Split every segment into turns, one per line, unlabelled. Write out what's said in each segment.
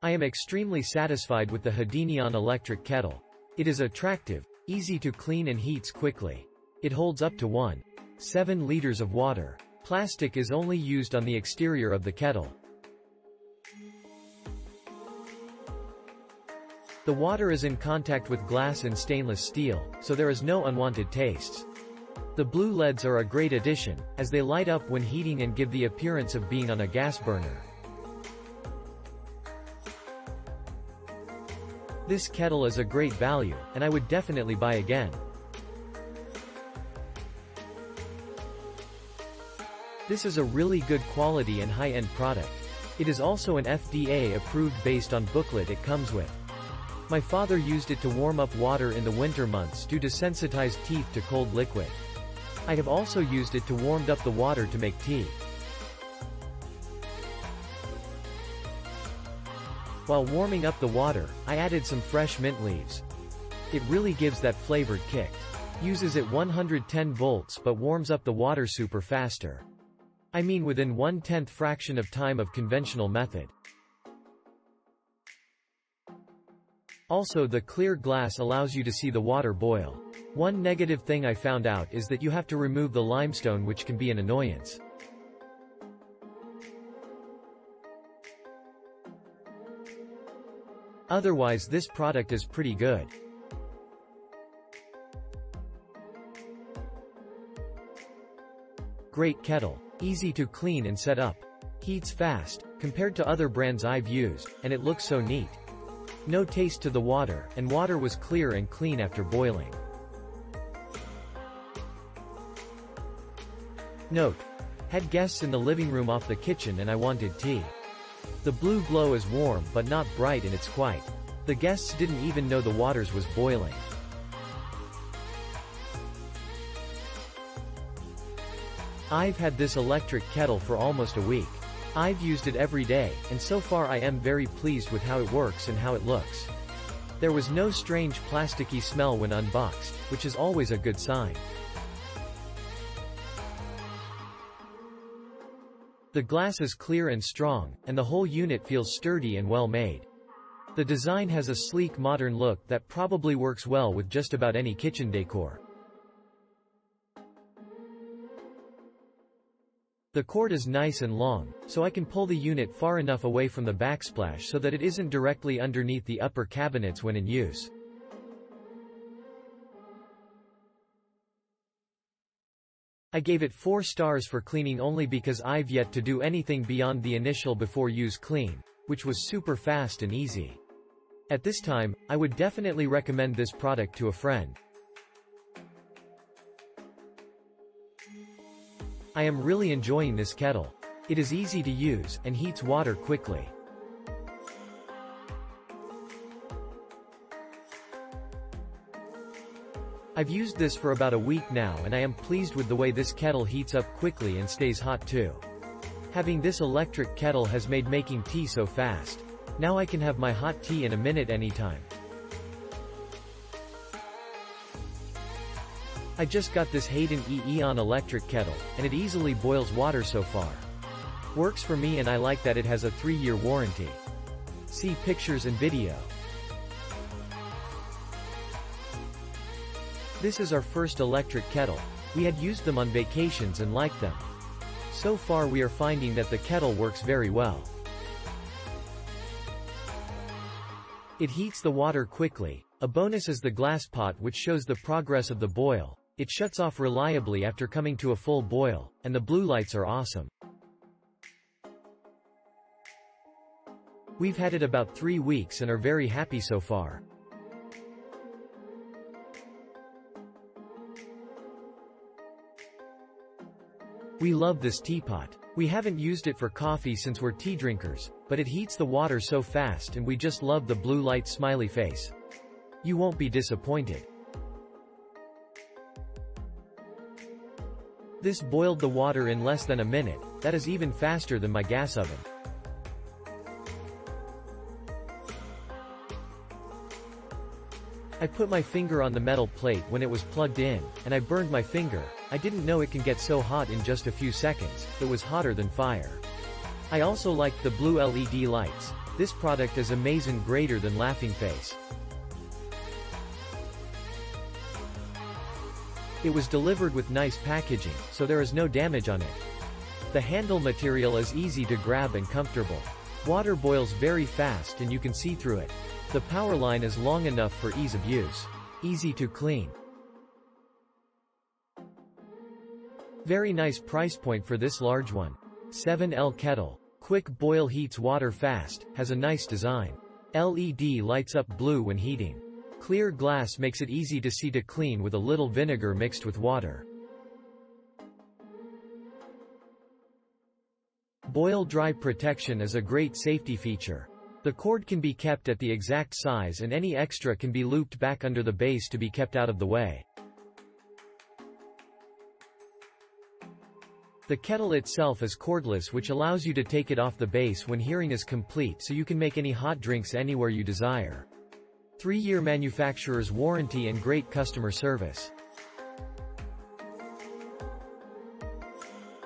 I am extremely satisfied with the Hadineeon Electric Kettle. It is attractive, easy to clean and heats quickly. It holds up to 1.7 liters of water. Plastic is only used on the exterior of the kettle. The water is in contact with glass and stainless steel, so there is no unwanted tastes. The blue LEDs are a great addition, as they light up when heating and give the appearance of being on a gas burner. This kettle is a great value, and I would definitely buy again. This is a really good quality and high-end product. It is also an FDA approved based on booklet it comes with. My father used it to warm up water in the winter months due to sensitized teeth to cold liquid. I have also used it to warm up the water to make tea. While warming up the water, I added some fresh mint leaves. It really gives that flavored kick. Uses at 110 volts but warms up the water super faster. I mean within 1/10 fraction of time of conventional method. Also, the clear glass allows you to see the water boil. One negative thing I found out is that you have to remove the limestone, which can be an annoyance. Otherwise, this product is pretty good. Great kettle. Easy to clean and set up. Heats fast, compared to other brands I've used, and it looks so neat. No taste to the water, and water was clear and clean after boiling. Note: had guests in the living room off the kitchen and I wanted tea. The blue glow is warm but not bright and it's quiet. The guests didn't even know the waters was boiling. I've had this electric kettle for almost a week. I've used it every day, and so far I am very pleased with how it works and how it looks. There was no strange plasticky smell when unboxed, which is always a good sign. The glass is clear and strong, and the whole unit feels sturdy and well made. The design has a sleek modern look that probably works well with just about any kitchen decor. The cord is nice and long, so I can pull the unit far enough away from the backsplash so that it isn't directly underneath the upper cabinets when in use. I gave it 4 stars for cleaning only because I've yet to do anything beyond the initial before use clean, which was super fast and easy. At this time, I would definitely recommend this product to a friend. I am really enjoying this kettle. It is easy to use, and heats water quickly. I've used this for about a week now and I am pleased with the way this kettle heats up quickly and stays hot too. Having this electric kettle has made making tea so fast. Now I can have my hot tea in a minute anytime. I just got this Hadineeon Electric Kettle, and it easily boils water so far. Works for me and I like that it has a 3-year warranty. See pictures and video. This is our first electric kettle. We had used them on vacations and liked them. So far we are finding that the kettle works very well. It heats the water quickly. A bonus is the glass pot, which shows the progress of the boil. It shuts off reliably after coming to a full boil, and the blue lights are awesome. We've had it about 3 weeks and are very happy so far. We love this teapot. We haven't used it for coffee since we're tea drinkers, but it heats the water so fast and we just love the blue light smiley face. You won't be disappointed. This boiled the water in less than a minute. That is even faster than my gas oven. I put my finger on the metal plate when it was plugged in, and I burned my finger. I didn't know it can get so hot in just a few seconds. It was hotter than fire. I also liked the blue LED lights. This product is amazing, greater than laughing face. It was delivered with nice packaging, so there is no damage on it. The handle material is easy to grab and comfortable. Water boils very fast and you can see through it. The power line is long enough for ease of use. Easy to clean. Very nice price point for this large one. 7L kettle. Quick boil, heats water fast, has a nice design. LED lights up blue when heating. Clear glass makes it easy to see to clean with a little vinegar mixed with water. Boil dry protection is a great safety feature. The cord can be kept at the exact size and any extra can be looped back under the base to be kept out of the way. The kettle itself is cordless, which allows you to take it off the base when heating is complete, so you can make any hot drinks anywhere you desire. 3-year manufacturer's warranty and great customer service.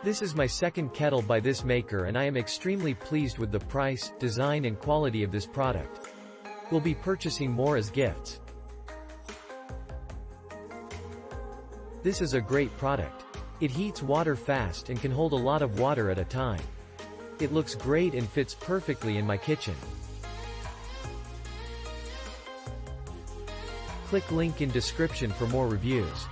This is my second kettle by this maker and I am extremely pleased with the price, design and quality of this product. We'll be purchasing more as gifts. This is a great product. It heats water fast and can hold a lot of water at a time. It looks great and fits perfectly in my kitchen. Click link in description for more reviews.